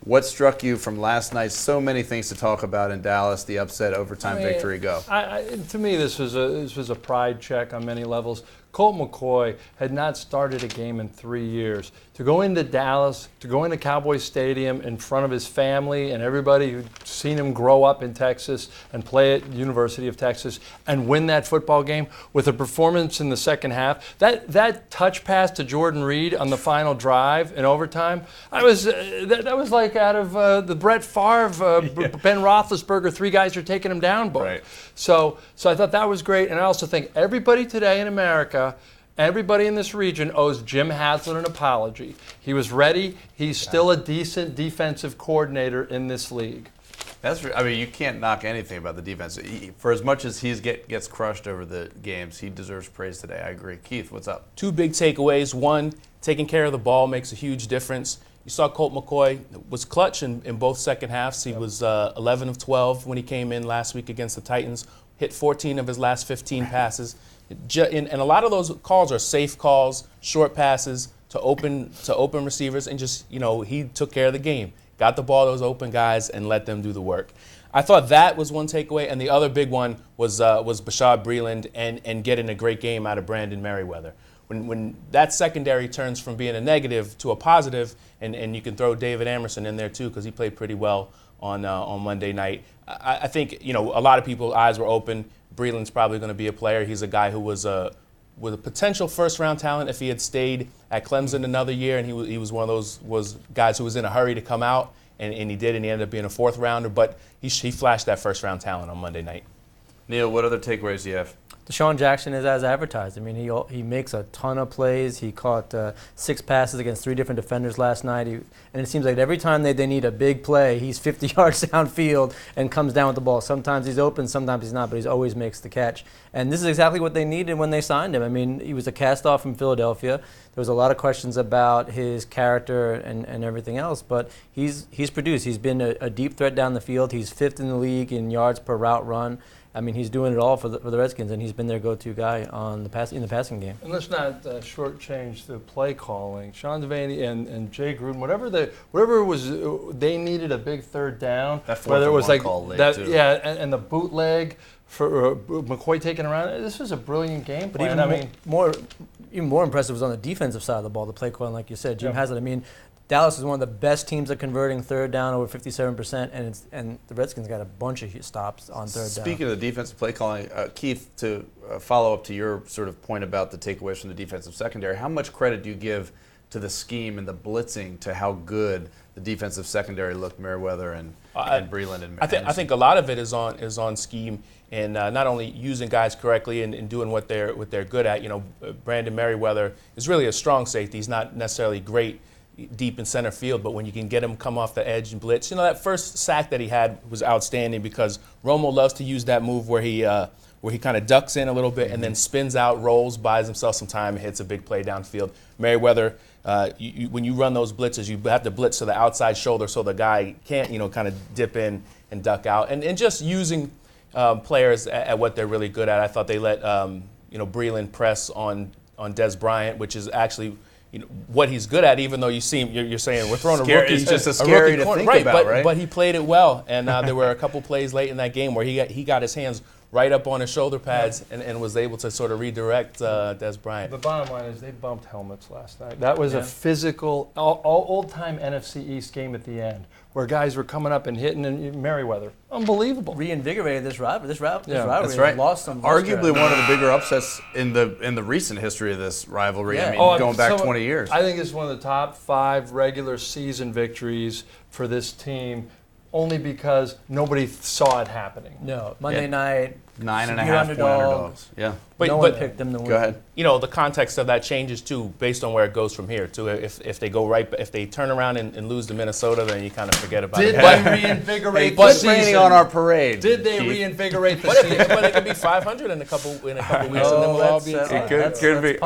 What struck you from last night? So many things to talk about in Dallas. The upset, overtime victory. Go. To me, this was a pride check on many levels. Colt McCoy had not started a game in 3 years. To go into Dallas, to go into Cowboys Stadium in front of his family and everybody who'd seen him grow up in Texas and play at University of Texas and win that football game with a performance in the second half. That touch pass to Jordan Reed on the final drive in overtime, that was like out of the Brett Favre, Ben Roethlisberger, 3 guys are taking him down book. Right. So I thought that was great, and I also think everybody today in America, everybody in this region owes Jim Haslett an apology. He was ready. He's still a decent defensive coordinator in this league. You can't knock anything about the defense. For as much as he gets crushed over the games, he deserves praise today. I agree. Keith, what's up? 2 big takeaways. One, taking care of the ball makes a huge difference. You saw Colt McCoy was clutch in both second halves. He was 11 of 12 when he came in last week against the Titans, hit 14 of his last 15 passes. And a lot of those calls are safe calls, short passes to open receivers, and just, he took care of the game. Got the ball to those open guys and let them do the work. I thought that was one takeaway, and the other big one was Bashaud Breeland and getting a great game out of Brandon Merriweather. When that secondary turns from being a negative to a positive, and you can throw David Amerson in there too because he played pretty well on Monday night. I think a lot of people's eyes were open. Breeland's probably going to be a player. He's a guy who was a potential first-round talent if he had stayed at Clemson another year, and he was one of those guys who was in a hurry to come out, and he did, and he ended up being a fourth-rounder. But he flashed that first-round talent on Monday night. Neil, what other takeaways do you have? Deshaun Jackson is as advertised. I mean, he makes a ton of plays. He caught 6 passes against 3 different defenders last night. And it seems like every time they need a big play, he's 50 yards downfield and comes down with the ball. Sometimes he's open, sometimes he's not, but he always makes the catch. And this is exactly what they needed when they signed him. I mean, he was a cast-off from Philadelphia. There was a lot of questions about his character and everything else, but he's produced. He's been a deep threat down the field. He's 5th in the league in yards per route run. I mean, he's doing it all for the Redskins, and he's been their go-to guy in the passing game. And let's not shortchange the play calling. Sean Devaney and Jay Gruden, whatever it was, they needed a big third down. Whether it was like that, and the bootleg for McCoy taking around. This was a brilliant game plan. But even more impressive was on the defensive side of the ball, the play calling, like you said. Jim Haslett. I mean, Dallas is one of the best teams at converting third down, over 57%, and the Redskins got a bunch of stops on third down. Speaking of the defensive play calling, Keith, to follow up to your sort of point about the takeaways from the defensive secondary, how much credit do you give to the scheme and the blitzing to how good the defensive secondary looked, Merriweather and Breeland and I think a lot of it is on scheme and not only using guys correctly and doing what they're good at. Brandon Merriweather is really a strong safety. He's not necessarily great deep in center field, but when you can get him come off the edge and blitz, that first sack that he had was outstanding because Romo loves to use that move where he kind of ducks in a little bit and then spins out, rolls, buys himself some time, and hits a big play downfield. Merriweather, when you run those blitzes, you have to blitz to the outside shoulder so the guy can't, kind of dip in and duck out, and just using players at what they're really good at. I thought they let Breeland press on Des Bryant, which is actually what he's good at, even though you're saying we're throwing a rookie. It's just scary to think about, right? But he played it well, and there were a couple plays late in that game where he got his hands right up on his shoulder pads and was able to sort of redirect Des Bryant. The bottom line is they bumped helmets last night. That was a physical, old-time NFC East game at the end where guys were coming up and hitting and Merriweather. Unbelievable. Reinvigorated this rivalry. That's right. Lost some. Arguably one of the bigger upsets in the recent history of this rivalry. Yeah. Going back 20 years. I think it's one of the top 5 regular season victories for this team, only because nobody saw it happening. No, Monday night. 9.5 point underdogs. Yeah. No one picked them to win. Go ahead. The context of that changes too, based on where it goes from here. Too, if they turn around and lose to Minnesota, then you kind of forget about it. Did they reinvigorate the season? Raining on our parade. Did they reinvigorate the season? But it could be 500 in a couple weeks, and then we'll all be. It could be.